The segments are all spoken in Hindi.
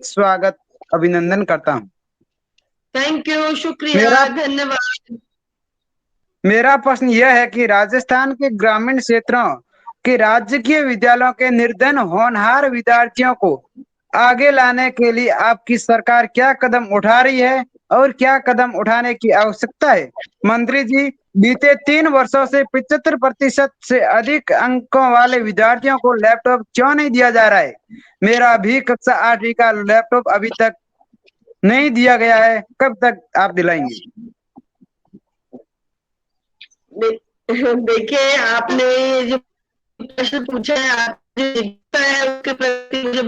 स्वागत अभिनंदन करता हूँ। थैंक यू, शुक्रिया, मेरा धन्यवाद। मेरा प्रश्न यह है कि राजस्थान के ग्रामीण क्षेत्रों के राजकीय विद्यालयों के निर्धन होनहार विद्यार्थियों को आगे लाने के लिए आपकी सरकार क्या कदम उठा रही है और क्या कदम उठाने की आवश्यकता है? मंत्री जी, बीते 3 वर्षों से 75% से अधिक अंकों वाले विद्यार्थियों को लैपटॉप क्यों नहीं दिया जा रहा है? मेरा भी कक्षा 8वीं का लैपटॉप अभी तक नहीं दिया गया है, कब तक आप दिलाएंगे? देखिए, आपने ये जो प्रश्न पूछा है, आप जो जिज्ञासा है उसके प्रति मुझे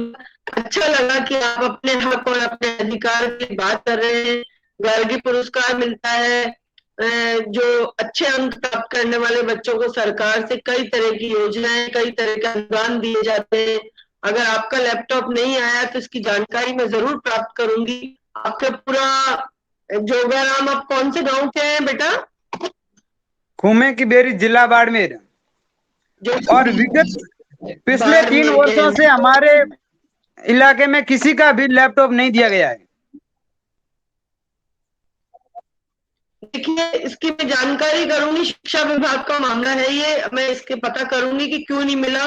अच्छा लगा कि आप अपने हक और अपने अधिकार की बात कर रहे हैं। गार्गी पुरस्कार मिलता है। जो अच्छे अंक प्राप्त करने वाले बच्चों को सरकार से कई तरह की योजनाएं, कई तरह के अनुदान दिए जाते हैं। अगर आपका लैपटॉप नहीं आया तो इसकी जानकारी मैं जरूर प्राप्त करूंगी। आपका पूरा जोगाराम, आप कौन से गांव के हैं बेटा? खूमे की बेरी, जिला बाड़मेर। जो और विगत पिछले तीन बाड़मेर के वर्षों हैं। से हमारे इलाके में किसी का भी लैपटॉप नहीं दिया गया है। देखिए, इसकी मैं जानकारी करूंगी, शिक्षा विभाग का मामला है ये, मैं इसके पता करूंगी कि क्यों नहीं मिला,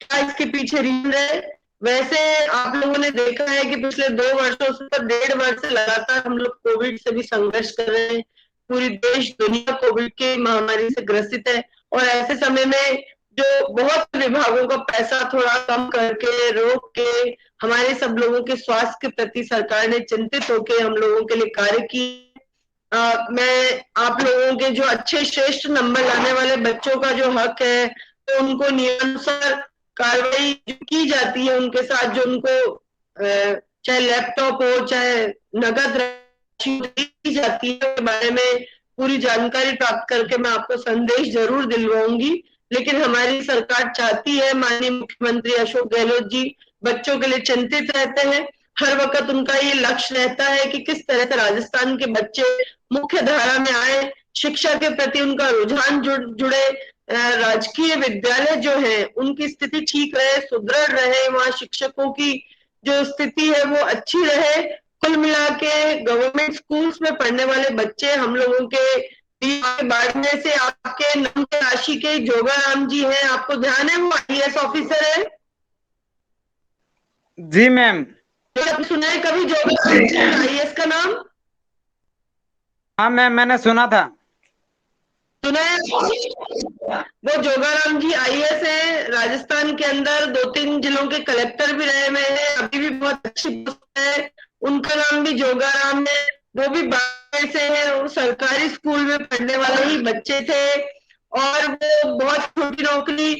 क्या इसके पीछे रीजन है। वैसे आप लोगों ने देखा है कि पिछले 2 वर्षों से, 1.5 वर्ष से लगातार हम लोग कोविड से भी संघर्ष कर रहे हैं। पूरी देश दुनिया कोविड की महामारी से ग्रसित है, और ऐसे समय में जो बहुत विभागों का पैसा थोड़ा कम करके, रोक के, हमारे सब लोगों के स्वास्थ्य के प्रति सरकार ने चिंतित होकर हम लोगों के लिए कार्य किए। मैं आप लोगों के जो अच्छे श्रेष्ठ नंबर लाने वाले बच्चों का जो हक है, तो उनको नियमानुसार कार्रवाई की जाती है उनके साथ, जो उनको चाहे लैपटॉप हो, चाहे नगद राशि दी जाती है, के बारे में पूरी जानकारी प्राप्त करके मैं आपको संदेश जरूर दिलवाऊंगी। लेकिन हमारी सरकार चाहती है, माननीय मुख्यमंत्री अशोक गहलोत जी बच्चों के लिए चिंतित रहते हैं। हर वक्त उनका ये लक्ष्य रहता है कि किस तरह से राजस्थान के बच्चे मुख्य धारा में आए, शिक्षा के प्रति उनका रुझान जुड़े, राजकीय विद्यालय जो है उनकी स्थिति ठीक रहे, सुदृढ़ रहे, वहां शिक्षकों की जो स्थिति है वो अच्छी रहे। कुल मिला के गवर्नमेंट स्कूल्स में पढ़ने वाले बच्चे हम लोगों के बाढ़ने से, आपके नाम के राशि के जोगाराम जी हैं, आपको ध्यान है, वो आईएएस ऑफिसर है। जी मैम। सुना है कभी जोगाराम जी आईएएस का नाम? हाँ मैम, मैंने सुना था। सुना है? वो जोगाराम जी आईएएस है, राजस्थान के अंदर 2-3 जिलों के कलेक्टर भी रहे हुए हैं, अभी भी बहुत अच्छी पोस्ट है। उनका नाम भी जोगाराम है। वो भी बाहर से है, वो सरकारी स्कूल में पढ़ने वाले ही बच्चे थे, और वो बहुत छोटी नौकरी,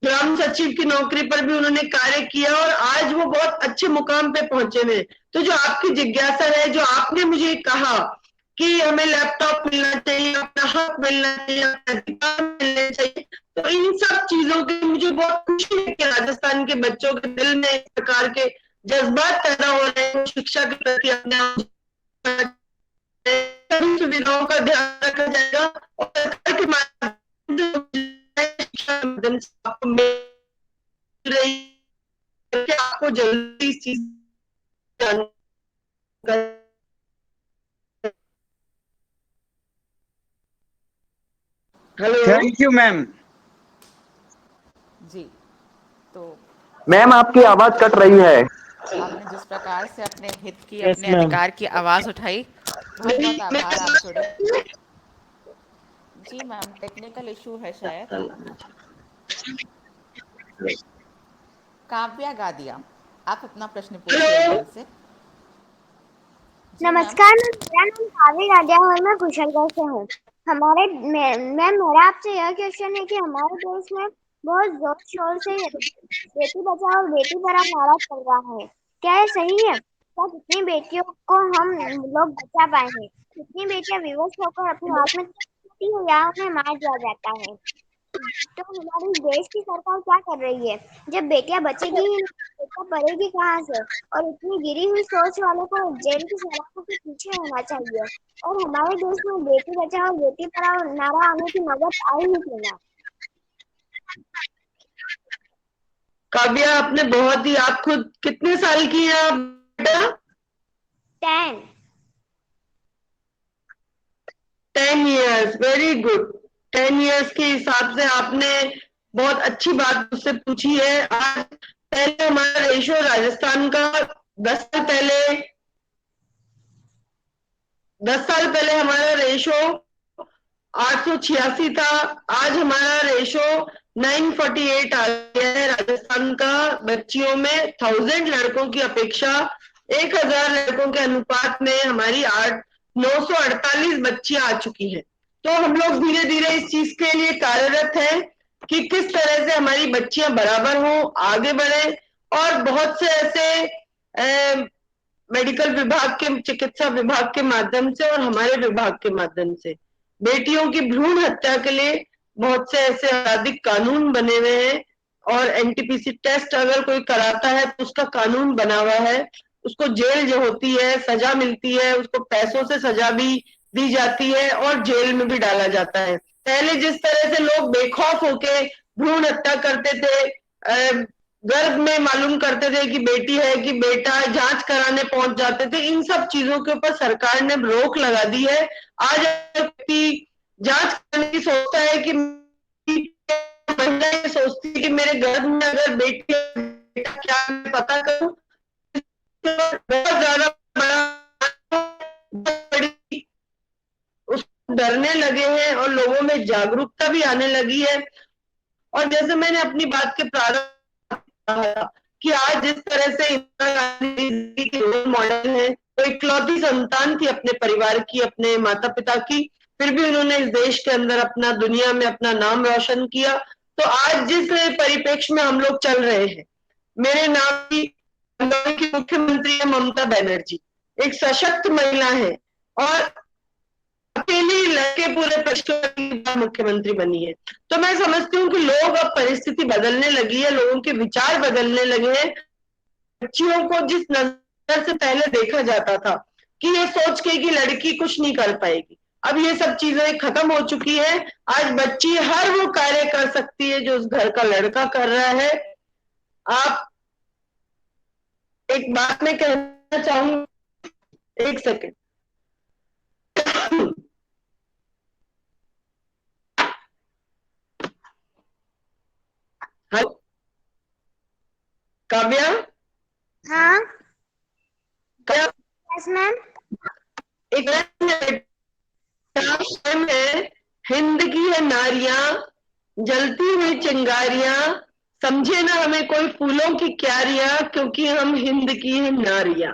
ग्राम सचिव की नौकरी पर भी उन्होंने कार्य किया, और आज वो बहुत अच्छे मुकाम पे पहुंचे हुए। तो जो आपकी जिज्ञासा है, जो आपने मुझे कहा कि हमें लैपटॉप मिलना चाहिए, अपना हक मिलना चाहिए, अपना अधिकार मिलने चाहिए, तो इन सब चीजों की मुझे बहुत खुशी है कि राजस्थान के बच्चों के दिल में इस प्रकार के जज्बात पैदा हो रहे हैं। शिक्षा के प्रति अपने सभी सुविधाओं का ध्यान रखा जाएगा, और सरकार के माध्यम से शिक्षा के माध्यम से आपको मिल रही है कि आपको जल्दी इस चीज जानकारी। हेलो। Thank you ma'am. जी, तो मैम आपकी आवाज कट रही है। आपने जिस प्रकार से अपने हित की, यस अपने मैम। अधिकार की आवाज़ उठाई, बहुत मेरी बहुत मेरी आभार, आप जुड़े। बात जी मैम, टेक्निकल इशू है शायद। काव्या गादिया, आप अपना प्रश्न पूछिए एक हेलो। बार से। जी मैम। नमस्कार मैम, मेरा नाम काव्य गादिया है और मैं कुशलगढ़ से हूँ। मैम, मेरा आपसे यह क्वेश्चन है कि हमारे देश में बहुत जोर शोर से बेटी बचाओ और बेटी पढ़ाओ नारा चल रहा है। क्या ये सही है? क्या कितनी बेटियों को हम लोग बचा पाएंगे? कितनी बेटियां विवश होकर अपनी आत्महत्या करती है या उन्हें मार दिया जाता है? तो हमारे देश की सरकार क्या कर रही है? जब बेटियां बचेगी ही नहीं, बेटा पढ़ेगी कहाँ से? और इतनी गिरी हुई सोच वालों को जेल की सलाखों के पीछे होना चाहिए। और हमारे देश में बेटी बचाओ बेटी पढ़ाओ नारा आने की नौबत आई ही क्यों ना? काव्या, आपने बहुत ही, आप खुद कितने साल की हैं आप? बेटा? 10. 10 years, वेरी गुड। 10 years के हिसाब से आपने बहुत अच्छी बात मुझसे पूछी है। आज पहले हमारा रेशियो राजस्थान का 10 साल पहले 10 साल पहले हमारा रेशियो 886 था। आज हमारा रेशियो 948 आ गया है। राजस्थान का बच्चियों में 1000 लड़कों की अपेक्षा 1000 लड़कों के अनुपात में हमारी 948 बच्चियां आ चुकी हैं। तो हम लोग धीरे धीरे इस चीज के लिए कार्यरत हैं कि किस तरह से हमारी बच्चियां बराबर हो, आगे बढ़े। और बहुत से ऐसे मेडिकल विभाग के, चिकित्सा विभाग के माध्यम से और हमारे विभाग के माध्यम से बेटियों की भ्रूण हत्या के लिए बहुत से ऐसे आपराधिक कानून बने हुए हैं। और एनटीपीसी टेस्ट अगर कोई कराता है तो उसका कानून बना हुआ है, उसको जेल जो होती है सजा मिलती है, उसको पैसों से सजा भी दी जाती है और जेल में भी डाला जाता है। पहले जिस तरह से लोग बेखौफ होके भ्रूण हत्या करते थे, गर्भ में मालूम करते थे कि बेटी है कि बेटा, जांच कराने पहुंच जाते थे, इन सब चीजों के ऊपर सरकार ने रोक लगा दी है। आज व्यक्ति जांच करने की सोचता है कि महिला ये सोचती है कि मेरे गर्भ में अगर बेटी है, बेटा क्या, मैं पता करूं। बहुत ज्यादा बड़ी उसको डरने लगे हैं और लोगों में जागरूकता भी आने लगी है। और जैसे मैंने अपनी बात के प्रारंभ कहा कि आज जिस तरह से इंदिरा गांधी के रोल मॉडल है, तो इकलौती संतान थी अपने परिवार की, अपने माता पिता की, फिर भी उन्होंने इस देश के अंदर अपना, दुनिया में अपना नाम रोशन किया। तो आज जिस परिप्रेक्ष्य में हम लोग चल रहे हैं, मेरे नाम की बंगाल की मुख्यमंत्री है ममता बनर्जी, एक सशक्त महिला है और अकेली लड़के पूरे प्रश्न की मुख्यमंत्री बनी है। तो मैं समझती हूँ कि लोग, अब परिस्थिति बदलने लगी है, लोगों के विचार बदलने लगे हैं। बच्चियों को जिस नजर से पहले देखा जाता था कि ये सोच के कि लड़की कुछ नहीं कर पाएगी, अब ये सब चीजें खत्म हो चुकी है। आज बच्ची हर वो कार्य कर सकती है जो उस घर का लड़का कर रहा है। आप, एक बात मैं कहना चाहूंगी, एक सेकेंड। हेलो काव्या? हाँ, क्या? Yes ma'am. एक है, हिंद की है नारियां, जलती हुई चिंगारियां, समझे ना हमें कोई फूलों की क्यारियां, क्योंकि हम हिंद की है नारियां।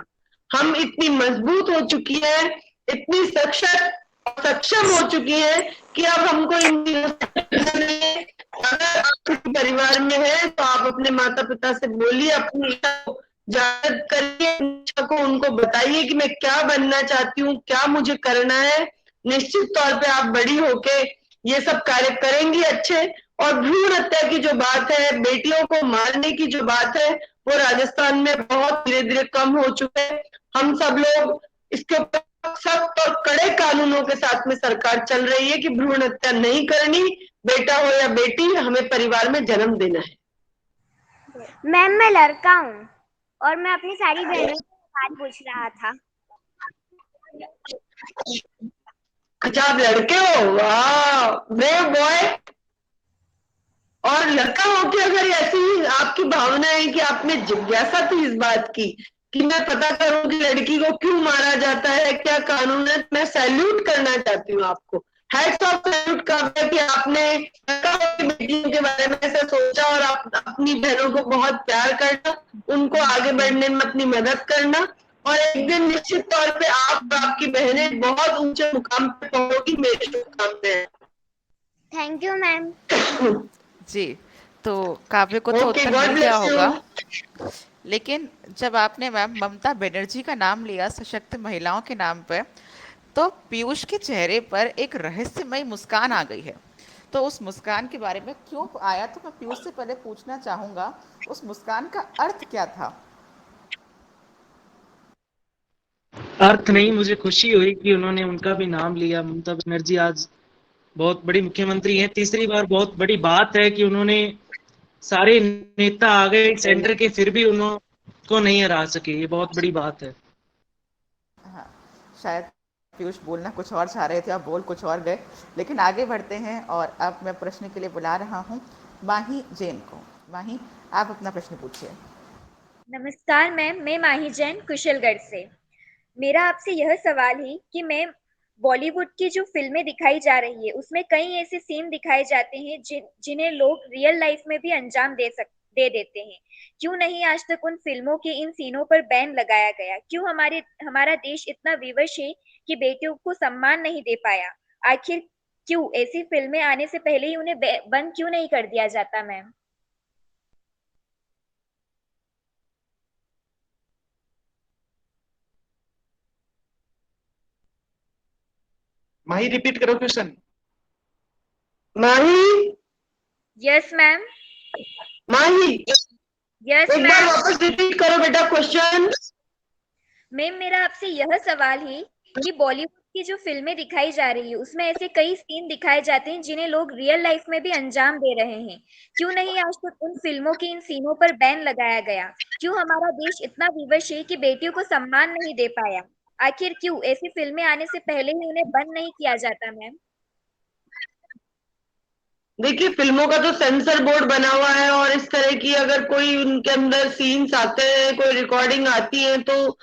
हम इतनी मजबूत हो चुकी है, इतनी सक्षम हो चुकी है कि अब हमको इन अगर आप परिवार में है तो आप अपने माता पिता से बोलिए, अपनी इच्छा को जाहिर करिए, इच्छा को उनको बताइए कि मैं क्या बनना चाहती हूँ, क्या मुझे करना है। निश्चित तौर पे आप बड़ी होके ये सब कार्य करेंगी अच्छे। और भ्रूण हत्या की जो बात है, बेटियों को मारने की जो बात है, वो राजस्थान में बहुत धीरे धीरे कम हो चुके हैं। हम सब लोग इसके ऊपर सख्त और कड़े कानूनों के साथ में सरकार चल रही है कि भ्रूण हत्या नहीं करनी, बेटा हो या बेटी, हमें परिवार में जन्म देना है। मैम मैं लड़का हूँ और मैं अपनी सारी बहनों से बात पूछ रहा था। अच्छा, आप लड़के हो? वाह, ब्रेव बॉय। और लड़का हो के अगर ऐसी आपकी भावना है कि आप में जिज्ञासा थी इस बात की कि मैं पता करूं कि लड़की को क्यों मारा जाता है, क्या कानून है, मैं सैल्यूट करना चाहती हूँ आपको। हैट्स ऑफ सैल्यूट कर कि आपने बेटियों के बारे में ऐसा सोचा और आप अपनी बहनों को बहुत प्यार करना, उनको आगे बढ़ने में अपनी मदद करना। और एक दिन निश्चित तौर पे आप और आपकी बहनें बहुत ऊंचे मुकाम पे पहुंचोगी। मेरी शुभकामनाएं। Thank you ma'am. जी, तो काव्य को तो ओके, उत्तर गॉड मिल गया ब्लेस होगा। यू। लेकिन जब आपने मैम ममता बनर्जी का नाम लिया सशक्त महिलाओं के नाम पर, तो पीयूष के चेहरे पर एक रहस्यमयी मुस्कान आ गई है। तो उस मुस्कान के बारे में क्यों आया, तो मैं पीयूष से पहले पूछना चाहूंगा, उस मुस्कान का अर्थ क्या था? अर्थ नहीं, मुझे खुशी हुई कि उन्होंने उनका भी नाम लिया। ममता बनर्जी आज बहुत बड़ी मुख्यमंत्री हैं, तीसरी बार। बहुत बड़ी बात है कि उन्होंने, सारे नेता आ गए सेंटर के, फिर भी उन्होंने को नहीं हरा सके, ये बहुत बड़ी बात है। हाँ, शायद पीयूष बोलना कुछ और चाह रहे थे, आप बोल कुछ और गए, लेकिन आगे बढ़ते हैं और अब मैं प्रश्न के लिए बुला रहा हूँ माही जैन को। माही, आप अपना प्रश्न पूछिए। नमस्कार मैम, मैं माही जैन कुशलगढ़ से। मेरा आपसे यह सवाल है कि मैम, बॉलीवुड की जो फिल्में दिखाई जा रही है उसमें कई ऐसे सीन दिखाए जाते हैं जिन्हें लोग रियल लाइफ में भी अंजाम दे देते हैं। क्यों नहीं आज तक उन फिल्मों के इन सीनों पर बैन लगाया गया? क्यों हमारा देश इतना विवश है कि बेटियों को सम्मान नहीं दे पाया? आखिर क्यों ऐसी फिल्में आने से पहले ही उन्हें बंद क्यों नहीं कर दिया जाता मैम? माही रिपीट करो क्वेश्चन। माही, यस मैम। माही यस एक बार मैम। वापस रिपीट करो बेटा क्वेश्चन। मैम, मेरा आपसे यह सवाल है कि बॉलीवुड की जो फिल्में दिखाई जा रही है उसमें ऐसे कई सीन दिखाए जाते हैं जिन्हें लोग रियल लाइफ में भी अंजाम दे रहे हैं। क्यों नहीं आज तक उन फिल्मों के इन सीनों पर बैन लगाया गया? क्यों हमारा देश इतना विवश है कि बेटियों को सम्मान नहीं दे पाया? आखिर क्यों ऐसी फिल्में आने से पहले ही उन्हें बंद नहीं किया जाता मैम? देखिए, फिल्मों का तो सेंसर बोर्ड बना हुआ है और इस तरह की अगर कोई उनके अंदर सीन्स आते हैं, कोई रिकॉर्डिंग आती है, तो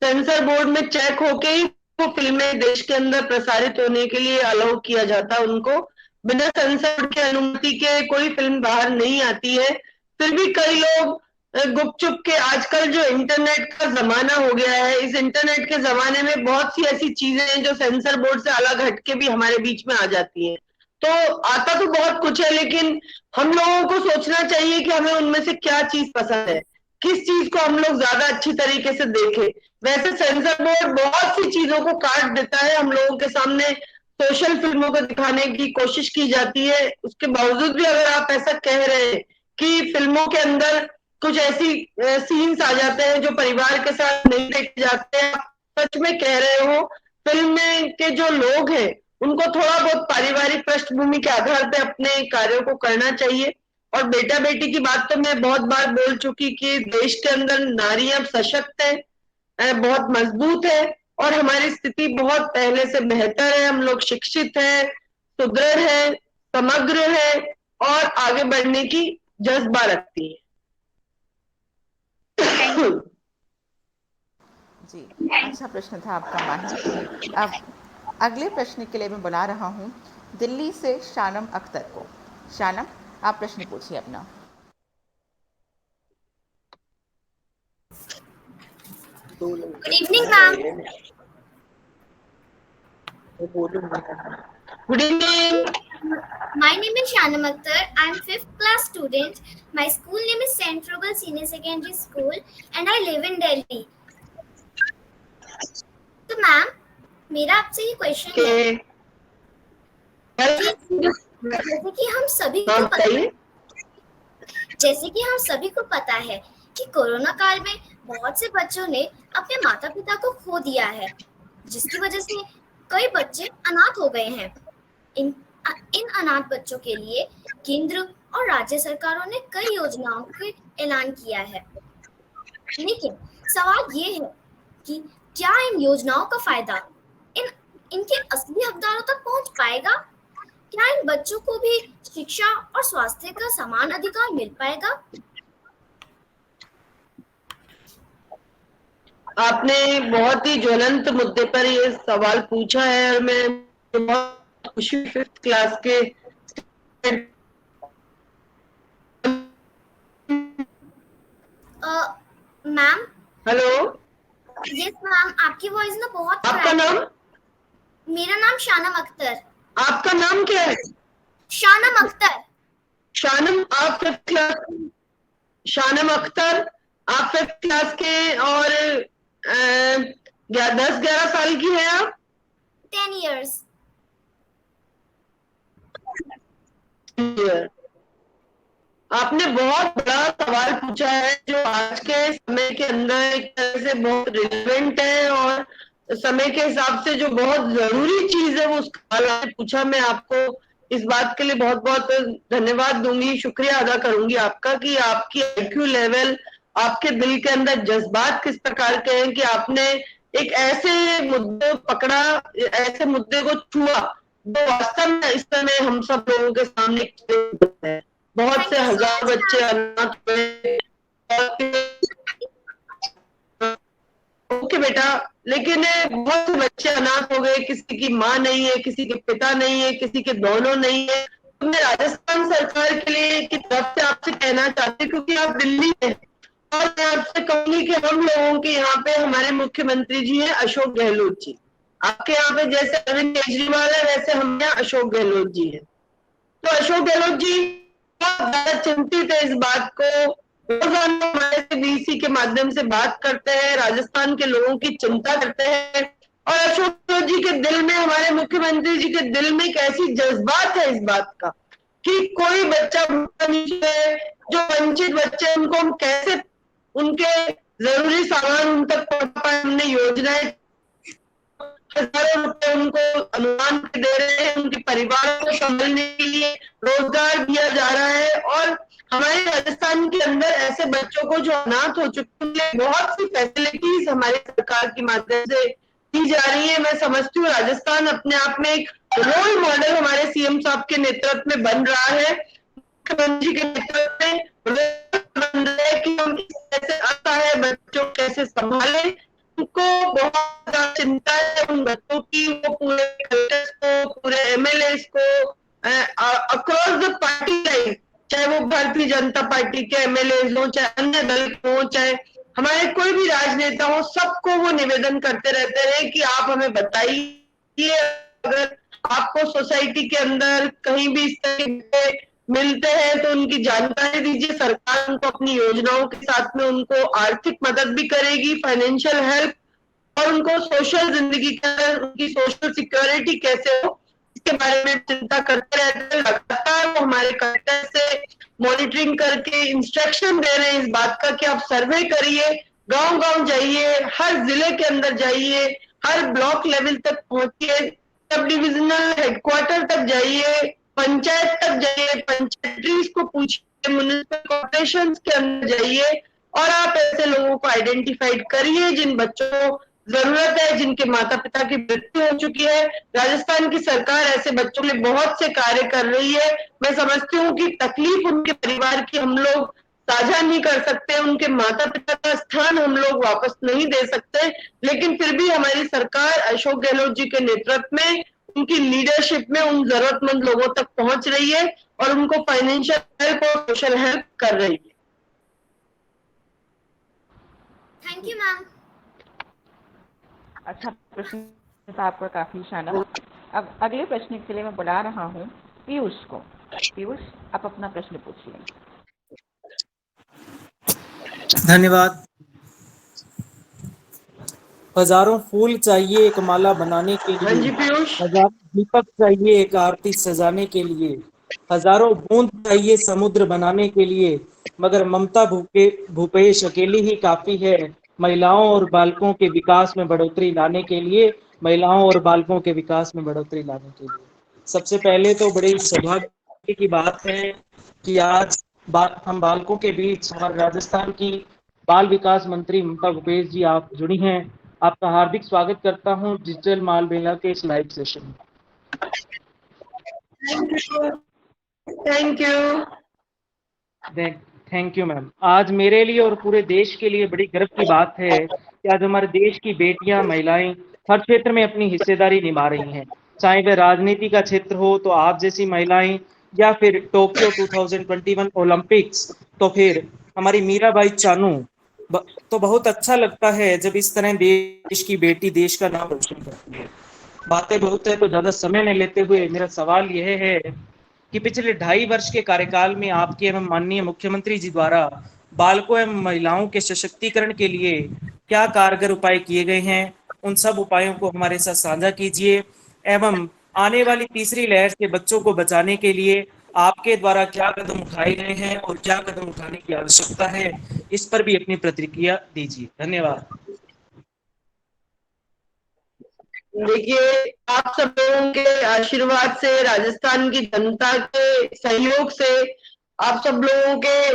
सेंसर बोर्ड में चेक होके ही वो फिल्में देश के अंदर प्रसारित होने के लिए अलाउ किया जाता है उनको। बिना सेंसर बोर्ड की अनुमति के कोई फिल्म बाहर नहीं आती है। फिर भी कई लोग गुपचुप के, आजकल जो इंटरनेट का जमाना हो गया है, इस इंटरनेट के जमाने में बहुत सी ऐसी चीजें हैं जो सेंसर बोर्ड से अलग हटके भी हमारे बीच में आ जाती हैं। तो आता तो बहुत कुछ है, लेकिन हम लोगों को सोचना चाहिए कि हमें उनमें से क्या चीज पसंद है, किस चीज को हम लोग ज्यादा अच्छी तरीके से देखें। वैसे सेंसर बोर्ड बहुत सी चीजों को काट देता है, हम लोगों के सामने सोशल फिल्मों को दिखाने की कोशिश की जाती है। उसके बावजूद भी अगर आप ऐसा कह रहे हैं कि फिल्मों के अंदर कुछ ऐसी सीन्स आ जाते हैं जो परिवार के साथ नहीं देखे जाते हैं, आप सच में कह रहे हो। फिल्म में के जो लोग हैं उनको थोड़ा बहुत पारिवारिक पृष्ठभूमि के आधार पर अपने कार्यों को करना चाहिए। और बेटा बेटी की बात तो मैं बहुत बार बोल चुकी कि देश के अंदर नारियां सशक्त है, बहुत मजबूत है और हमारी स्थिति बहुत पहले से बेहतर है। हम लोग शिक्षित है, सुदृढ़ है, समग्र है और आगे बढ़ने की जज्बा रखती है। जी, अच्छा प्रश्न था आपका माही। अब अगले प्रश्न के लिए मैं बुला रहा हूँ दिल्ली से शानम अख्तर को। शानम, आप प्रश्न पूछिए अपना। Good evening, ma'am. Good evening. My name is Shanam Akhtar. I am 5th class student. My school name is St. Rubel Senior Secondary School and I live in Delhi. तो मैम, मेरा आपसे ये क्वेश्चन है जैसे कि हम सभी को पता है कि कोरोना काल में बहुत से बच्चों ने अपने माता पिता को खो दिया है, जिसकी वजह से कई बच्चे अनाथ हो गए हैं। इन अनाथ बच्चों के लिए केंद्र और राज्य सरकारों ने कई योजनाओं का ऐलान किया है, लेकिन सवाल ये है कि क्या इन योजनाओं का फायदा इनके असली हकदारों तक पहुंच पाएगा? क्या इन बच्चों को भी शिक्षा और स्वास्थ्य का समान अधिकार मिल पाएगा? आपने बहुत ही ज्वलंत मुद्दे पर ये सवाल पूछा है और मैं बहुत खुशी 5th क्लास के मैम। हेलो। यस मैम, आपकी वॉइस ना बहुत। आपका नाम? मेरा नाम शानम अख्तर। आपका नाम क्या है? शानम अख्तर। शानम, आप 5th क्लास? शानम अख्तर, आप 5th क्लास के और 10-11 साल की है आप? 10 years। आपने बहुत बड़ा सवाल पूछा है जो आज के समय के अंदर एक तरह से बहुत रिलेवेंट है और समय के हिसाब से जो बहुत जरूरी चीज है वो सवाल आपने पूछा। मैं आपको इस बात के लिए बहुत बहुत धन्यवाद दूंगी, शुक्रिया अदा करूंगी आपका कि आपकी IQ लेवल आपके दिल के अंदर जज्बात किस प्रकार के हैं कि आपने एक ऐसे मुद्दे पकड़ा, ऐसे मुद्दे को छुआ जो वास्तव में इस समय हम सब लोगों के सामने है। बहुत से हजार बच्चे अनाथ हुए। ओके बेटा, लेकिन बहुत से बच्चे अनाथ हो गए, किसी की माँ नहीं है, किसी के पिता नहीं है, किसी के दोनों नहीं है। तो मैं राजस्थान सरकार के लिए की तरफ से आपसे कहना चाहती हूँ, क्योंकि आप दिल्ली में हैं, और मैं आपसे कहूंगी कि हम लोगों के यहाँ पे हमारे मुख्यमंत्री जी हैं अशोक गहलोत जी। आपके यहाँ पे जैसे अरविंद केजरीवाल है, वैसे हम यहाँ अशोक गहलोत जी है। तो अशोक गहलोत जी बहुत ज्यादा चिंतित है इस बात को, रोजाना हमारे से वीसी के माध्यम से बात करते हैं, राजस्थान के लोगों की चिंता करते हैं। और अशोक गहलोत जी के दिल में, हमारे मुख्यमंत्री जी के दिल में एक ऐसी जज्बात है इस बात का कि कोई बच्चा भूखा नहीं है, जो वंचित बच्चे हैं, उनको हम कैसे उनके जरूरी सामान उन तक पहुंचा पाए। हमने योजनाएं हजारों रुपए उनको अनुदान दे रहे हैं, उनके परिवार को संभालने के लिए रोजगार दिया जा रहा है। और हमारे राजस्थान के अंदर ऐसे बच्चों को जो अनाथ हो चुके हैं, बहुत सी फैसिलिटीज हमारी सरकार के माध्यम से दी जा रही है। मैं समझती हूँ राजस्थान अपने आप में एक रोल मॉडल हमारे सीएम साहब के नेतृत्व में बन रहा है, मुख्यमंत्री के नेतृत्व में बन रहा है कि हम कैसे आता है बच्चों कैसे संभाले। उनको बहुत ज्यादा चिंता है उन बच्चों की, वो पूरे कलेक्टर्स को, पूरे एमएलए को अक्रॉस द पार्टी लाइन, चाहे वो भारतीय जनता पार्टी के एमएलए हो, चाहे अन्य दल हो, चाहे हमारे कोई भी राजनेता हो, सबको वो निवेदन करते रहते हैं कि आप हमें बताइए, अगर आपको सोसाइटी के अंदर कहीं भी इस तरह के मिलते हैं तो उनकी जानकारी दीजिए। सरकार उनको अपनी योजनाओं के साथ में उनको आर्थिक मदद भी करेगी, फाइनेंशियल हेल्प, और उनको सोशल जिंदगी के अंदर उनकी सोशल सिक्योरिटी कैसे हो इसके बारे में चिंता करते रहते हैं। लगातार वो हमारे कलेक्टर से मॉनिटरिंग करके इंस्ट्रक्शन दे रहे हैं इस बात का कि आप सर्वे करिए, गांव गांव जाइए, हर जिले के अंदर जाइए, हर ब्लॉक लेवल तक पहुंचिए, सब डिविजनल हेडक्वार्टर तक जाइए, पंचायत तक जाइए, पंचायत को पूछिए, म्युनिसिपल कॉर्पोरेशन के अंदर जाइए, और आप ऐसे लोगों को आइडेंटिफाइड करिए जिन बच्चों को जरूरत है, जिनके माता पिता की मृत्यु हो चुकी है। राजस्थान की सरकार ऐसे बच्चों के लिए बहुत से कार्य कर रही है। मैं समझती हूँ कि तकलीफ उनके परिवार की हम लोग साझा नहीं कर सकते, उनके माता पिता का स्थान हम लोग वापस नहीं दे सकते, लेकिन फिर भी हमारी सरकार अशोक गहलोत जी के नेतृत्व में, उनकी लीडरशिप में उन जरूरतमंद लोगों तक पहुंच रही है और उनको फाइनेंशियल हेल्प और सोशल हेल्प कर रही है। Thank you ma'am. अच्छा प्रश्न था आपका, काफी शानदार। अब अगले प्रश्न के लिए मैं बुला रहा हूँ पीयूष को। पीयूष, आप अपना प्रश्न पूछिए। धन्यवाद। हजारों फूल चाहिए एक माला बनाने के हाँ जी लिए, पीयूष। हजारों दीपक चाहिए एक आरती सजाने के लिए, हजारों बूंद चाहिए समुद्र बनाने के लिए, मगर ममता भूपेश अकेली ही काफी है महिलाओं और बालकों के विकास में बढ़ोतरी लाने के लिए, महिलाओं और बालकों के विकास में बढ़ोतरी लाने के लिए। सबसे पहले तो बड़े सौभाग्य की बात है कि आज हम बालकों के बीच हमारे राजस्थान की बाल विकास मंत्री ममता भूपेश जी आप जुड़ी हैं। आपका हार्दिक स्वागत करता हूं डिजिटल माल मेला के इस लाइव सेशन में। Thank you ma'am. आज मेरे लिए और पूरे देश के लिए बड़ी गर्व की बात है कि आज हमारे देश की बेटियां, महिलाएं हर क्षेत्र में अपनी हिस्सेदारी निभा रही हैं, चाहे वह राजनीति का क्षेत्र हो तो आप जैसी महिलाएं, या फिर टोक्यो 2021 ओलंपिक्स, तो फिर हमारी मीराबाई चानू। तो बहुत अच्छा लगता है जब इस तरह देश की बेटी देश का नाम रोशन करती है। बातें बहुत है तो ज्यादा समय नहीं लेते हुए मेरा सवाल यह है कि पिछले 2.5 वर्ष के कार्यकाल में आपके एवं माननीय मुख्यमंत्री जी द्वारा बालकों एवं महिलाओं के सशक्तिकरण के लिए क्या कारगर उपाय किए गए हैं, उन सब उपायों को हमारे साथ साझा कीजिए। एवं आने वाली तीसरी लहर से बच्चों को बचाने के लिए आपके द्वारा क्या कदम उठाए गए हैं और क्या कदम उठाने की आवश्यकता है, इस पर भी अपनी प्रतिक्रिया दीजिए। धन्यवाद। देखिए, आप सब लोगों के आशीर्वाद से, राजस्थान की जनता के सहयोग से, आप सब लोगों के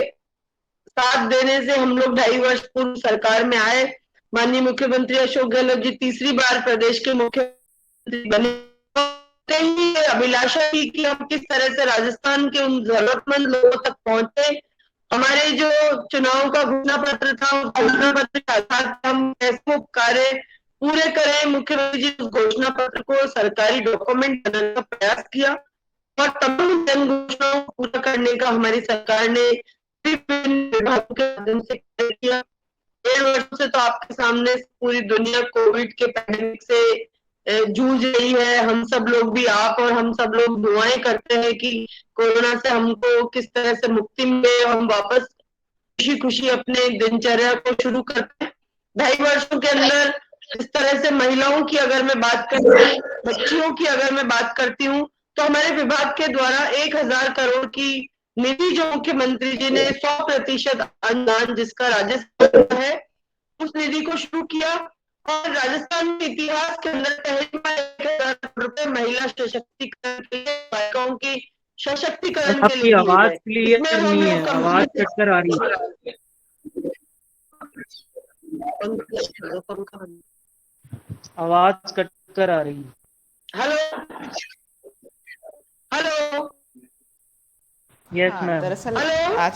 साथ देने से हम लोग 2.5 वर्ष पूर्व सरकार में आए। माननीय मुख्यमंत्री अशोक गहलोत जी तीसरी बार प्रदेश के मुख्यमंत्री बने। ही अभिलाषा थी कि हम किस तरह से राजस्थान के उन जरूरतमंद लोगों तक पहुंचे। हमारे जो चुनाव का घोषणा पत्र था, उस घोषणा पत्र के आधार पर हम कैसे कार्य पूरे करें। मुख्यमंत्री जी उस घोषणा पत्र को सरकारी डॉक्यूमेंट बनाने का प्रयास किया और तमाम जन घोषणाओं को पूरा करने का हमारी सरकार ने विभिन्न विभागों के माध्यम से किया। 1.5 वर्षों से तो आपके सामने पूरी दुनिया कोविड के पैंडेमिक से जूझ रही है। हम सब लोग भी, आप और हम सब लोग दुआएं करते हैं कि कोरोना से हमको किस तरह से मुक्ति मिले और हम वापस खुशी खुशी अपने दिनचर्या को शुरू करते हैं। 2.5 वर्षों के अंदर इस तरह से महिलाओं की अगर मैं बात करती हूँ, बच्चियों की अगर मैं बात करती हूँ, तो हमारे विभाग के द्वारा 1,000 करोड़ की निधि जो मुख्यमंत्री जी ने 100% अनुदान जिसका राजस्थान है, उस निधि को शुरू किया और राजस्थान के इतिहास के अंदर पहली बार 1,000 करोड़ रुपए महिला सशक्तिकरण के लिए, बालिकाओं की सशक्तिकरण के आपकी लिए दिए आवाज गए। क्लियर इसमें हम नहीं है, लोग आवाज कटकर आ रही है। आवाज कटकर आ रही है। हेलो हेलो यस हाँ, मैम। दरअसल हेलो आज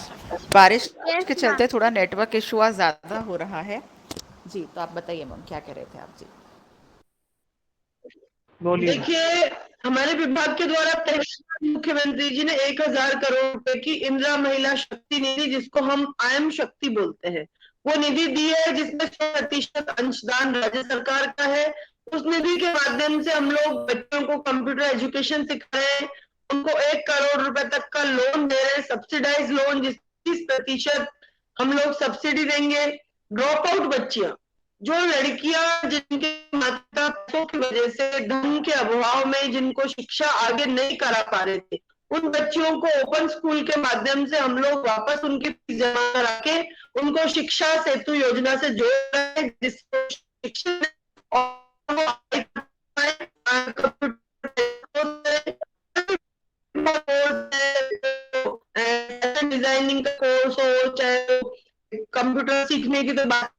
बारिश यस के चलते थोड़ा नेटवर्क इशू आज ज़्यादा हो रहा है। जी, तो आप बताइए मैम, क्या कह रहे थे आप? जी बोलिए। देखिए, हमारे विभाग के द्वारा पहले मुख्यमंत्री जी ने 1,000 करोड़ रुपए की इंदिरा महिला शक्ति निधि, जिसको हम आयम शक्ति बोलते हैं, वो निधि दी है, जिसमें 100% अंशदान राज्य सरकार का है। उस निधि के माध्यम से हम लोग बच्चों को कंप्यूटर एजुकेशन सिखा रहे हैं, उनको 1 करोड़ रुपए तक का लोन दे रहे हैं, सब्सिडाइज लोन, जिस 30% हम लोग सब्सिडी देंगे। ड्रॉप आउट बच्चियां, जो लड़कियां जिनके माता पिता की वजह से धन के अभाव में जिनको शिक्षा आगे नहीं करा पा रहे थे, उन बच्चियों को ओपन स्कूल के माध्यम से हम लोग वापस उनकी फीस जमा करा के उनको शिक्षा सेतु योजना से जोड़ रहे हैं, जिसको शिक्षा और डिजाइनिंग का कोर्स हो, चाहे कंप्यूटर सीखने की तो बात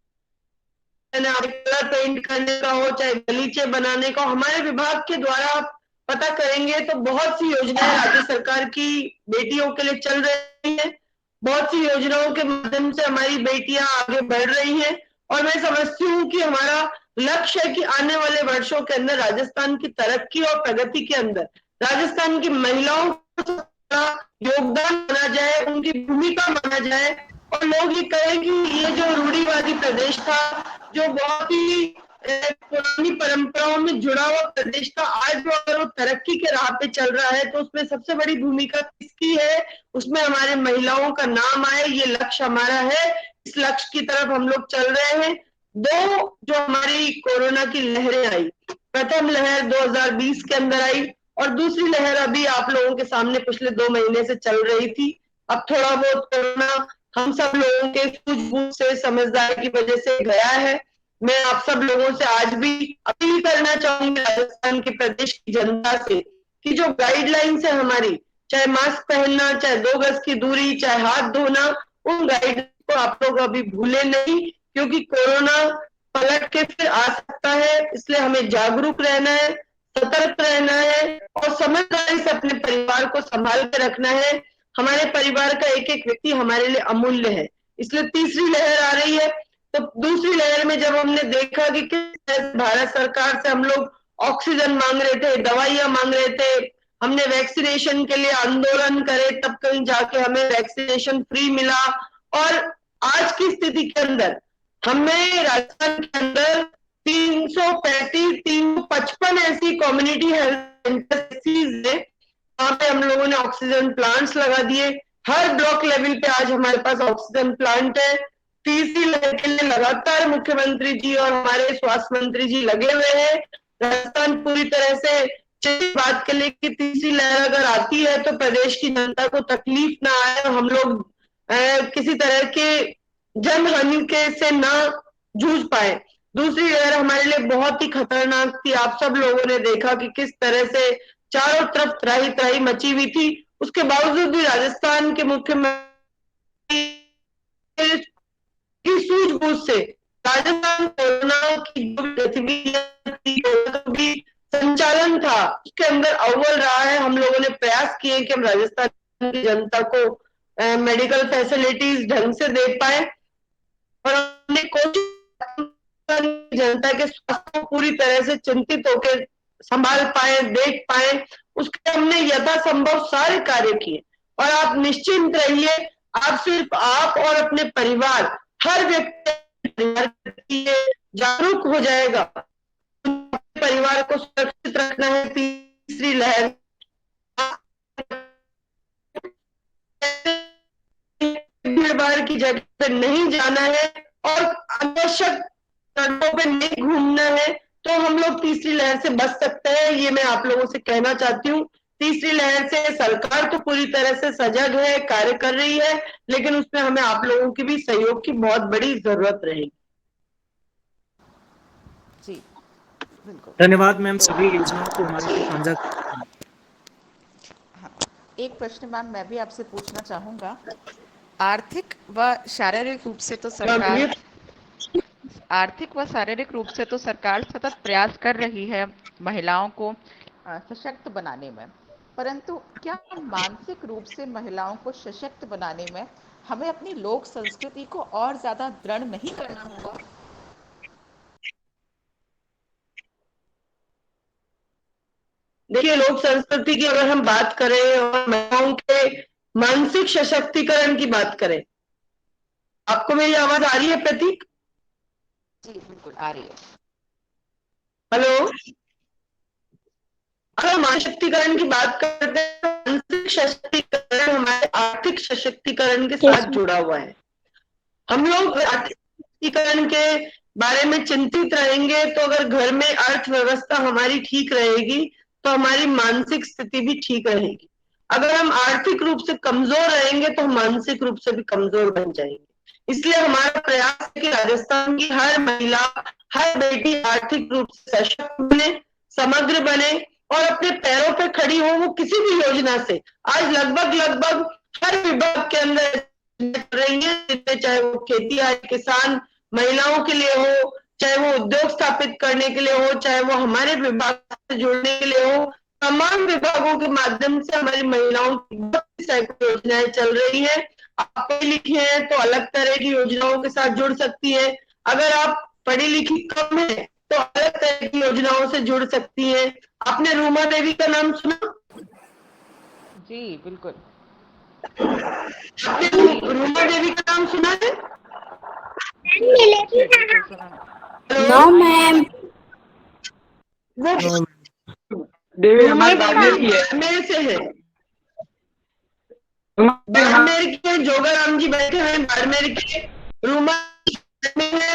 कलर पेंट करने का हो, चाहे गलीचे बनाने का, हमारे विभाग के द्वारा आप पता करेंगे तो बहुत सी योजनाएं राज्य सरकार की बेटियों के लिए चल रही है। बहुत सी योजनाओं के माध्यम से हमारी बेटियां आगे बढ़ रही हैं और मैं समझती हूँ कि हमारा लक्ष्य है कि आने वाले वर्षों के अंदर राजस्थान की तरक्की और प्रगति के अंदर राजस्थान की महिलाओं का योगदान माना जाए, उनकी भूमिका माना जाए और लोग ये कहें कि ये जो रूढ़िवादी प्रदेश था, जो बहुत ही पुरानी परंपराओं में जुड़ा हुआ प्रदेश था, आज वो अगर वो तरक्की के राह पे चल रहा है तो उसमें सबसे बड़ी भूमिका किसकी है? उसमें हमारे महिलाओं का नाम आए, ये लक्ष्य हमारा है। इस लक्ष्य की तरफ हम लोग चल रहे हैं। 2 जो हमारी कोरोना की लहरें आई, प्रथम लहर 2020 के अंदर आई और दूसरी लहर अभी आप लोगों के सामने पिछले 2 महीने से चल रही थी। अब थोड़ा बहुत कोरोना हम सब लोगों के सूझबूझ से, समझदारी की वजह से गया है। मैं आप सब लोगों से आज भी अपील करना चाहूंगी राजस्थान के प्रदेश की जनता से कि जो गाइडलाइंस है हमारी, चाहे मास्क पहनना, चाहे 2 गज की दूरी, चाहे हाथ धोना, उन गाइडलाइंस को आप लोग अभी भूले नहीं, क्योंकि कोरोना पलट के फिर आ सकता है। इसलिए हमें जागरूक रहना है, सतर्क रहना है और समझदारी से अपने परिवार को संभाल के रखना है। हमारे परिवार का एक एक व्यक्ति हमारे लिए अमूल्य है। इसलिए तीसरी लहर आ रही है, तो दूसरी लहर में जब हमने देखा कि किस तरह से भारत सरकार से हम लोग ऑक्सीजन मांग रहे थे, दवाइयां मांग रहे थे, हमने वैक्सीनेशन के लिए आंदोलन करे, तब कहीं जाके हमें वैक्सीनेशन फ्री मिला और आज की स्थिति के अंदर हमें राजस्थान के अंदर 355 ऐसी कम्युनिटी हेल्थ सेंटर है, वहां पे हम लोगों ने ऑक्सीजन प्लांट्स लगा दिए। हर ब्लॉक लेवल पे आज हमारे पास ऑक्सीजन प्लांट है। तीसरी लहर के लिए लगातार मुख्यमंत्री जी और हमारे स्वास्थ्य मंत्री जी लगे हुए हैं। राजस्थान पूरी तरह से बात के लिए कि तीसरी लहर अगर आती है तो प्रदेश की जनता को तकलीफ ना आए और हम लोग किसी तरह के जन हानि के से ना जूझ पाए। दूसरी लहर हमारे लिए बहुत ही खतरनाक थी। आप सब लोगों ने देखा कि किस तरह से चारों तरफ त्राही त्राही मची हुई थी। उसके बावजूद भी राजस्थान के मुख्यमंत्री की सूझबूझ से राजस्थान कोरोना की जो गतिविधियां थी, जो भी संचालन था, उसके अंदर अव्वल रहा है। हम लोगों ने प्रयास किए कि हम राजस्थान की जनता को मेडिकल फैसिलिटीज ढंग से दे पाए और हमने कोशिश जनता के स्वास्थ्य को पूरी तरह से चिंतित होकर संभाल पाए, देख पाए, उसके हमने यथासंभव सारे कार्य किए। और आप निश्चिंत रहिए, आप सिर्फ आप और अपने परिवार, हर व्यक्ति जागरूक हो जाएगा। परिवार को सुरक्षित रखना है तीसरी लहर भीड़ भाड़ की जगह पे नहीं जाना है और अनावश्यक सड़कों पे नहीं घूमना है, तो हम लोग तीसरी लहर से बच सकते हैं। ये मैं आप लोगों से कहना चाहती हूँ। तीसरी लहर से सरकार तो पूरी तरह से सजग है, कार्य कर रही है, लेकिन उसमें हमें आप लोगों की भी सहयोग की बहुत बड़ी जरूरत रहेगी। जी बिल्कुल। धन्यवाद मैम, सभी योजनाओं को हमारे साथ साझा। हाँ, एक प्रश्न मैम मैं भी आपसे पूछना चाहूँगा। आर्थिक व शारीरिक रूप से तो सरकार सतत प्रयास कर रही है महिलाओं को सशक्त बनाने में, परंतु क्या मानसिक रूप से महिलाओं को सशक्त बनाने में हमें अपनी लोक संस्कृति को और ज्यादा दृढ़ नहीं करना होगा? देखिए, लोक संस्कृति की अगर हम बात करें और महिलाओं के मानसिक सशक्तिकरण की बात करें, आपको मेरी आवाज आ रही है प्रतीक? जी बिल्कुल आ रही है। हेलो, अगर मानसिक सशक्तिकरण की बात करते हैं, मानसिक सशक्तिकरण हमारे आर्थिक सशक्तिकरण के साथ जुड़ा हुआ है। हम लोग आर्थिक सशक्तिकरण के बारे में चिंतित रहेंगे तो अगर घर में अर्थव्यवस्था हमारी ठीक रहेगी तो हमारी मानसिक स्थिति भी ठीक रहेगी। अगर हम आर्थिक रूप से कमजोर रहेंगे तो हम मानसिक रूप से भी कमजोर बन जाएंगे। इसलिए हमारा प्रयास है कि राजस्थान की हर महिला, हर बेटी आर्थिक रूप से सशक्त बने, समग्र बने और अपने पैरों पे खड़ी हो। वो किसी भी योजना से आज लगभग हर विभाग के अंदर रही है, चाहे वो खेती आय किसान महिलाओं के लिए हो, चाहे वो उद्योग स्थापित करने के लिए हो, चाहे वो हमारे विभाग से जुड़ने के लिए हो। तमाम विभागों के माध्यम से हमारी महिलाओं की बहुत सारी योजनाएं चल रही है। आप पढ़ी लिखी हैं तो अलग तरह की योजनाओं के साथ जुड़ सकती है, अगर आप पढ़ी लिखी कम है तो अलग तरह की योजनाओं से जुड़ सकती है। आपने रूमा देवी का नाम सुना? जी बिल्कुल। आपने रूमा देवी का नाम सुना है? No ma'am. वो देवी हमारे बाड़मेर की है। बाड़मेर से है, बाड़मेर के जोगाराम जी बैठे हैं बाड़मेर के। रूमा में है,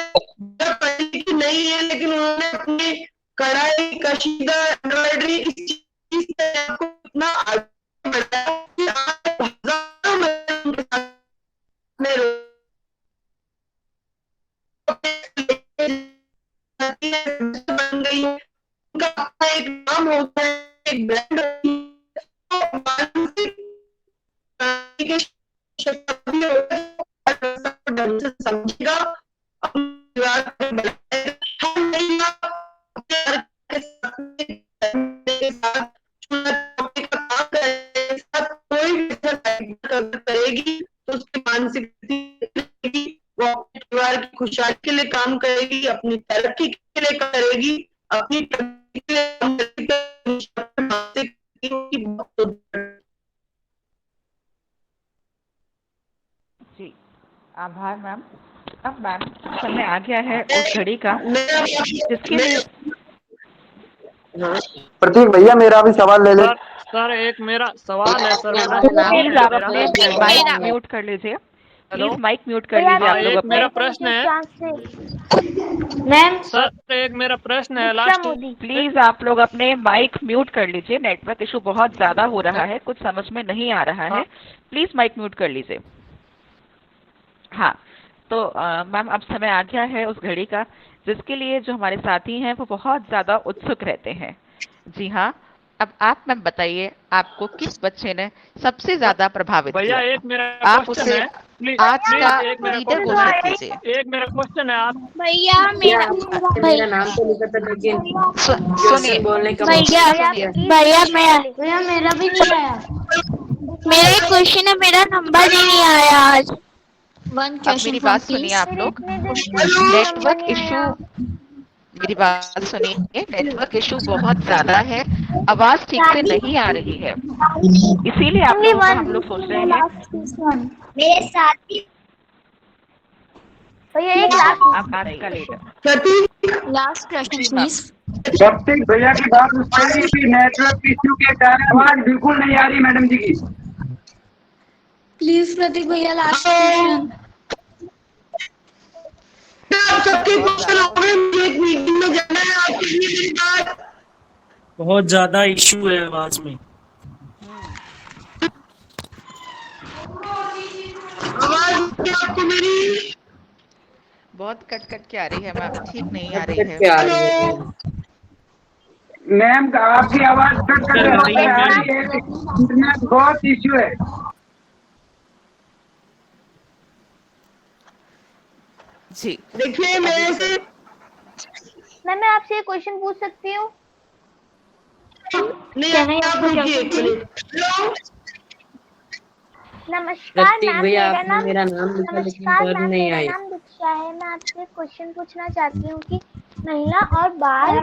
पढ़ी लिखी नहीं है लेकिन उन्होंने अपनी कढ़ाई, कशीदा, एम्ब्रॉयडरी इस चीज से आपको इतना आगे बढ़ाया कि आज हजारों महिलाएं उनके साथ में बन गई है। उनका अपना एक नाम होता है, एक ब्रांड होती है। तो मानसिक के शक्ति ढंग से समझेगा, अपने परिवार को बढ़ाएगा। हम नहीं अपने घर के साथ का काम करेगी, साथ कोई भी करेगी तो उसकी मानसिक स्थिति, वो अपने परिवार की खुशहाली के लिए काम करेगी, अपनी तरक्की के लिए करेगी, अपनी तरक्की के लिए काम करेगी। मानसिक स्थिति बहुत जी आभार मैम। अब मैम समय आ गया है उस घड़ी का जिसके लिए प्रतीक भैया मेरा भी सवाल ले ले। सर एक मेरा सवाल है सर। प्लीज आप अपने माइक म्यूट कर लीजिए। प्लीज माइक म्यूट कर लीजिए आप लोग एक अपने। मेरा प्रश्न है मैम सर, एक मेरा प्रश्न है लास्ट। प्लीज आप लोग अपने माइक म्यूट कर लीजिए, नेटवर्क इशू बहुत ज्यादा हो रहा है, कुछ समझ में नहीं आ रहा है। प्लीज माइक म्यूट कर लीजिए। हाँ तो मैम अब समय आ गया है उस घड़ी का जिसके लिए जो हमारे साथी हैं वो बहुत ज्यादा उत्सुक रहते हैं। जी हाँ, अब आप मैम बताइए आपको किस बच्चे ने सबसे ज्यादा प्रभावित भैया किया? एक मेरा आप क्वेश्चन उसे है। प्लीज आज का प्लीज एक मेरा लीडर क्वेश्चन घोषित है, कीजिए। एक मेरा क्वेश्चन है आप। भैया मेरा मेरा नाम तो लिखा था लेकिन सुनिए क्वेश्चन बोलने का भैया मौका नहीं दिया। भैया भैया मेरा भी नहीं आया। मेरा एक क्वेश्चन है, मेरा नंबर ही नहीं आया आज। वन अब क्वेश्चन मेरी फ्रॉम बात सुनिए प्लीज। आप लोग। मेरे इतने दिन से नंबर नेटवर्क नहीं इशू, आया। मेरी बात सुनिए, नेटवर्क इशू बहुत ज्यादा है, आवाज ठीक से नहीं आ रही है, इसीलिए आप Only लोगों का one. हम लोग सोच रहे हैं। मेरे साथ ही भैया एक अब आज का लीडर प्रतीक लास्ट क्वेश्चन जी मैम। प्लीज। प्रत्येक भैया की बात उठाइए कि नेटवर्क इश्यू के कारण आवाज बिल्कुल नहीं आ रही मैडम जी की। प्लीज प्रतीक भैया लास्ट क्वेश्चन। आप सबके क्वेश्चन हो गए, मुझे एक मीटिंग में जाना है आपके लिए मेरी बात। बहुत ज्यादा इशू है आवाज में। आवाज नहीं आपको मेरी? बहुत कट कट के आ रही है मैम, ठीक नहीं आ कट रही कट है। के आ रही है। मैम आपकी आवाज कट कट चल रही है आ मैम। रही है, इंटरनेट बहुत इश्यू है। जी देखिए मैं से मैं आपसे एक क्वेश्चन पूछ सकती हूँ? नहीं, आप रुकिए एक मिनट। हेलो, नमस्कार प्रतीक मैम, भैया मेरा आपने नाम मेरा नाम लिखा लेकिन नमस्कार पर मैम, नहीं मेरा आई। नाम दीक्षा है। मैं आपसे एक क्वेश्चन पूछना चाहती हूँ कि महिला और बाल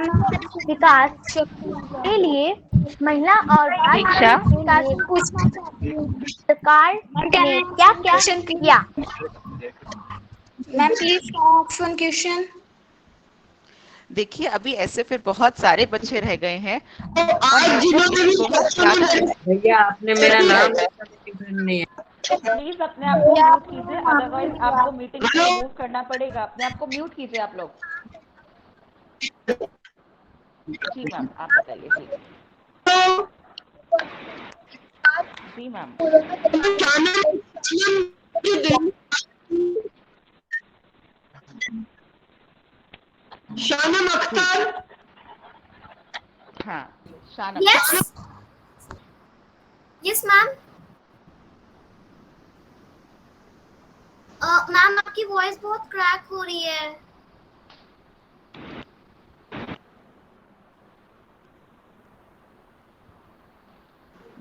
विकास के लिए महिला और बाल दीक्षा विकास पूछना चाहती हूँ, सरकार ने क्या क्या किया? Ma'am please one question. देखिए, अभी ऐसे फिर बहुत सारे बच्चे रह गए हैं तो और आज नेटवर्क जिन्होंने इशू भी बहुत ज्यादा है। भैया आपने मेरा नाम लिखा लेकिन पर नहीं आई। प्लीज अपने आप को म्यूट कीजिए, अदरवाइज आपको मीटिंग से रिमूव करना पड़ेगा। अपने आप को म्यूट कीजिए आप लोग। जी मैम, आप बताइए। जी मैम। शानम अख्तर। हाँ, Shanam. Yes yes ma'am. Ma'am आपकी वॉइस बहुत क्रैक हो रही है।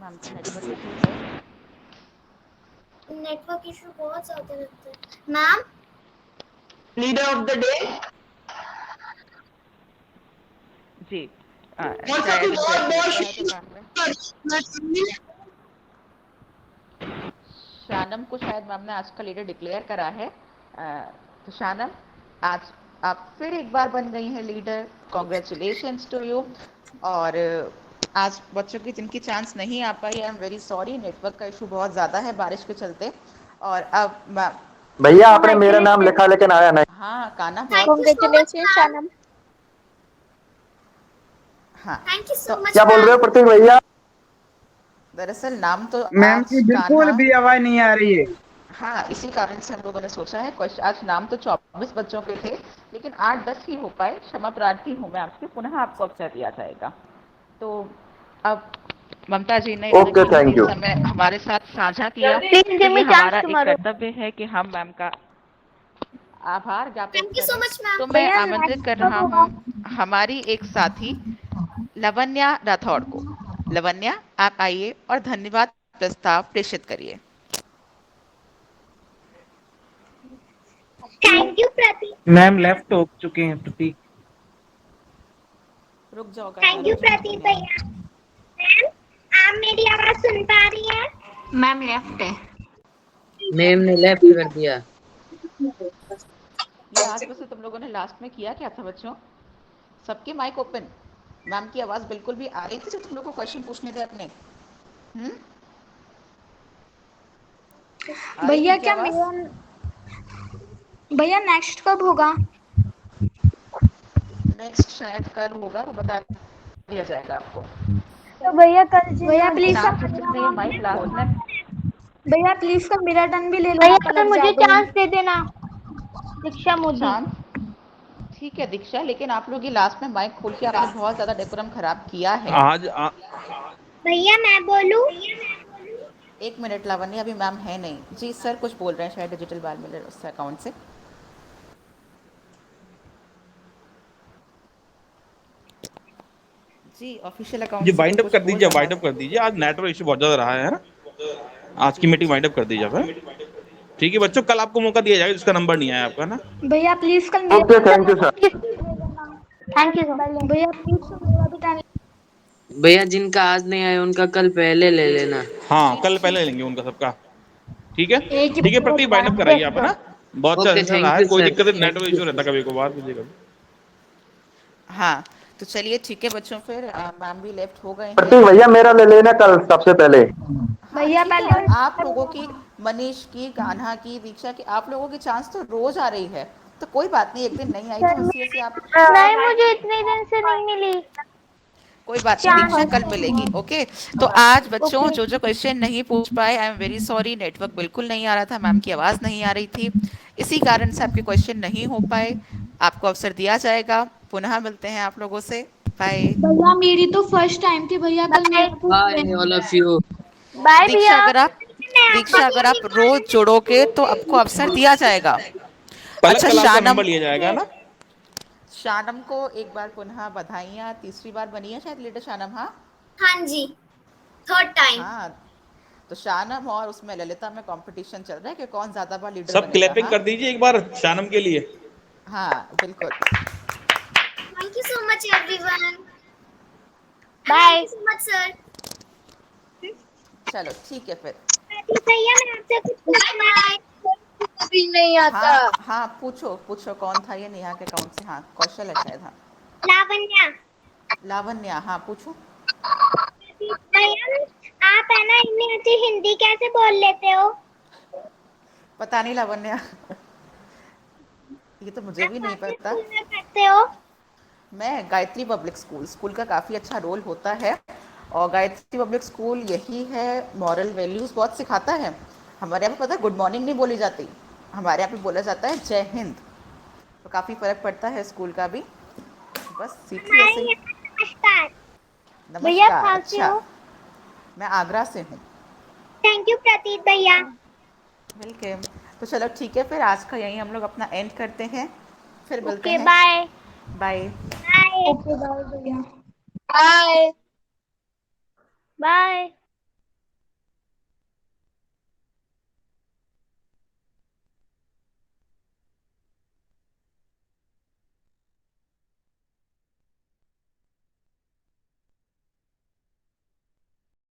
मैम का नेटवर्क इशू है। नेटवर्क इशू बहुत ज्यादा लगता है ma'am. Leader of the day जी और शायद सबको बहुत बहुत इंटरनेट शुक्रिया। शानम को शायद मैम ने आज का लीडर डिक्लेयर करा है। तो शानम, आज आप फिर एक बार बन गई हैं लीडर। Congratulations to you. और आज बच्चों की जिनकी चांस नहीं आ पाई, I am very sorry, network का इशू बहुत ज़्यादा है बारिश के चलते। और अब भैया आपने मेरा नाम लिखा लेकिन आया नहीं। हाँ, काना कांग्रेचुलेशन शानम। हाँ, थैंक यू सो मच। क्या बोल रहे हो प्रतीक भैया? दरअसल नाम तो मैम आज की बिल्कुल कान्हा। भी आवाज नहीं आ रही है। हाँ, इसी कारण से हम लोगों ने सोचा है आज नाम तो 24 बच्चों के थे, लेकिन 8-10 ही हो पाए। क्षमा प्रार्थी हूँ मैं आपसे, पुनः आपको अवसर दिया जाएगा। तो अब ममता जी ने ओके, थैंक यू। समय हमारे साथ साझा किया। Please give me ये chance हमारा एक tomorrow. कर्तव्य है कि हम मैम का आभार ज्ञापित Thank you so much, ma'am. तो मैं आमंत्रित कर रहा हूँ हमारी एक साथी लवन्या राठौड़ को। लवन्या, आप आइए और धन्यवाद प्रस्ताव प्रेषित करिए। Thank you Pratik. Ma'am left हो चुके हैं प्रतीक। रुक जाओ। थैंक यू प्रतीक भैया। मैम आप मेरी आवाज सुन पा रही हैं? मैम लेफ्ट है। मैम ने लेफ्ट कर दिया। ये आज वैसे तुम लोगों ने लास्ट में किया क्या था बच्चों? सबके माइक ओपन। मैम की आवाज बिल्कुल भी आ रही थी जब तुम लोग को क्वेश्चन पूछने थे अपने? भैया क्या मेरा भैया नेक्स्ट कब होगा? नेक्स्ट शायद कल होगा, वो बता दिया जाएगा आपको। तो भैया कल भैया प्लीज नाम सिस्टम ने माइक लास्ट में। भैया प्लीज का मेरा टर्न भी ले लो। भैया कल मुझे चांस दे देना। दीक्षा मोदी। चांस ठीक है दीक्षा, लेकिन आप लोग ये लास्ट में माइक खोल के आपने बहुत ज्यादा डेकोरम खराब किया है। भैया मैं बोलूं? एक मिनट लावण्य, अभी मैम है नहीं जी। सर कुछ बोल रहे हैं शायद डिजिटल बाल मिलर उस अकाउंट से। जी ऑफिशियल अकाउंट ये से तो वाइंड अप कुछ कर बोल दीजिए, रहा वाइंड है। अप कर दीजिए, आज नेटवर्क इशू बहुत ज्यादा रहा है ना। आज की जी मीटिंग जी वाइंड अप कर दीजिए आप, हैं? ठीक है बच्चों, कल आपको मौका दिया जाएगा जिसका नंबर नहीं आया आपका ना। भैया प्लीज कल ओके, मेरा thank you sir. Thank you sir. भैया प्लीज कल मेरा भी टाइम। भैया जिनका आज नहीं आया उनका कल पहले ले लेना। हाँ जी कल ठीक पहले है। लेंगे उनका सबका। ठीक है एक ही ठीक है, बार प्रतीक वाइंड अप कराइए आप, है ना। बहुत अच्छा ओके चल रहा थैंक है, यू कोई सर, दिक्कत नहीं, नेटवर्क थैंक यू इशू रहता सर। कभी कभार मुझे कभी। हाँ तो चलिए ठीक है बच्चों, फिर मैम भी लेफ्ट हो गए हैं। प्रतीक भैया मेरा ले लेना कल सबसे पहले। हाँ भैया ठीक है, और पहले आप लोगों की, मनीष की, कान्हा की, दीक्षा की, आप लोगों की चांस तो रोज आ रही है। तो कोई बात नहीं, एक दिन नहीं आई तो सर हंसी हंसी आप। नहीं, मुझे इतने दिन से नहीं मिली कोई बात नहीं चांस। दीक्षा, कल मिलेगी। ओके तो आज बच्चों ओके। जो जो क्वेश्चन नहीं पूछ पाए, आई एम वेरी सॉरी, नेटवर्क बिल्कुल नहीं आ रहा था, मैम की आवाज़ नहीं आ रही थी, इसी कारण से आपके क्वेश्चन नहीं हो पाए। आपको अवसर दिया जाएगा, पुनः मिलते हैं आप लोगों से। बाय। भैया मेरी तो फर्स्ट टाइम थी भैया, कल बाय। मेरा पूछ बाय लेना। All of you. बाय दीक्षा भैया। अगर आप, मैं आपको दीक्षा अगर आप रोज जोड़ोगे तो आपको अवसर दिया जाएगा। पलक अच्छा कल आपका शानम, नंबर लिया जाएगा ना। शानम को एक बार पुनः बधाइयाँ, तीसरी बार बनी है शायद लीडर शानम। हाँ हाँ जी, थर्ड टाइम। हाँ, तो शानम और उसमें ललिता में कंपटीशन चल रहा है कि कौन ज्यादा बार लीडर सब बनेगा। क्लैपिंग हाँ कर दीजिए एक बार शानम के लिए। हाँ बिल्कुल। Thank you so much everyone. Bye. Thank you so much sir. चलो ठीक है फिर। भैया मैं आपसे कुछ पूछना है। अभी नहीं आता। हाँ हाँ पूछो पूछो, कौन था ये नेहा के अकाउंट से। हाँ कौशल है शायद। हाँ लावण्या। लावण्या, हाँ पूछो। भैया आप है ना इतनी अच्छी हिंदी कैसे बोल लेते हो? पता नहीं लावण्या, ये तो मुझे आप भी नहीं कौन से पता। स्कूल में पढ़ते हो? मैं गायत्री पब्लिक स्कूल, स्कूल का काफ़ी अच्छा रोल होता है, और गायत्री पब्लिक स्कूल यही है, मॉरल वैल्यूज़ बहुत सिखाता है। हमारे यहाँ पे पता है गुड मॉर्निंग नहीं बोली जाती, हमारे यहाँ पे बोला जाता है जय हिंद। तो काफ़ी फ़र्क पड़ता है स्कूल का भी, बस सीखिए हमारे ऐसे ही। यहाँ नमस्कार। भैया नमस्कार, कहाँ से अच्छा। हो? मैं आगरा से हूँ। थैंक यू प्रतीक भैया। वेलकम। तो चलो ठीक है, फिर आज का यहीं हम लोग अपना एंड करते हैं, फिर मिलते ओके हैं। Bye. Bye. Bye. Okay bye भैया। बाय। बाय।